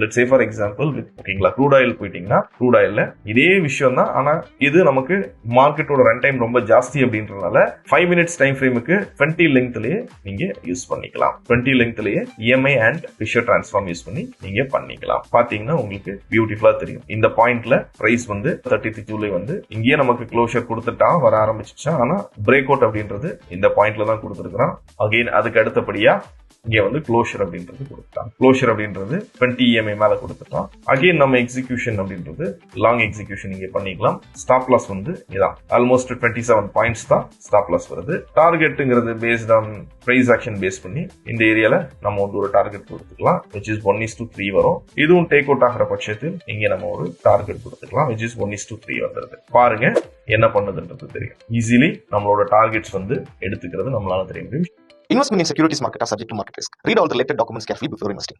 Let's say for example ஓகேங்களா, crude oil போயிட்டீங்கன்னா crude ஆயில்ல இதே விஷயம் தான், ஆனா இது நமக்கு மார்க்கெட்டோட ரன் டைம் ரொம்ப ஜாஸ்தி அப்படின்றதுனால 5 minutes டைம் ஃப்ரேமுக்கு 20 லெங்க்லயே நீங்க யூஸ் பண்ணிக்கலாம். 20 லெங்க்லயே EMI and Fisher transform use பண்ணி நீங்க பண்ணிக்கலாம். பாத்தீங்கன்னா உங்களுக்கு பியூட்டிஃபுல்லா தெரியும். இந்த பாயிண்ட்ல பிரைஸ் வந்து 30th ஜூலை வந்து இங்கேயே நமக்கு க்ளோஷர் கொடுத்துட்டா வர ஆரம்பிச்சிச்சா, ஆனா பிரேக் அவுட் அப்படின்றது இந்த பாயிண்ட்ல தான் கொடுத்துருக்கான். அகைன் அதுக்கு அடுத்தபடியா இங்க வந்து க்ளோஷர் அப்படின்றது கொடுத்துட்டான். க்ளோஷர் அப்படின்றது 20 EMI மேல கொடுத்துட்டான். அகைன் நம்ம எக்ஸிகியூஷன் அப்படின்றது லாங் எக்ஸிகியூஷன் நீங்க பண்ணிக்கலாம். ஸ்டாப் லாஸ் வந்து இதான் ஆல்மோஸ்ட் 27 பாயிண்ட்ஸ் தான் ஸ்டாப் லாஸ் வருது. டார்கெட்டுங்கிறது based on price action base பண்ணி இந்த ஏரியால நம்ம வந்து ஒரு டார்கெட் கொடுத்துக்கலாம், which is 1:3 வரும். இதுவும் டேக் அவுட் ஆகிற பட்சத்தில் இங்க நம்ம ஒரு டார்கெட் கொடுத்துக்கலாம், which is 1:3 வந்துருது. பாருங்க என்ன பண்ணுதுன்றது தெரியும். ஈஸிலி நம்மளோட டார்கெட்ஸ் வந்து எடுத்துக்கிறது நம்மளால தெரியும். Investment in securities market are subject to market risk. Read all the related documents carefully before investing.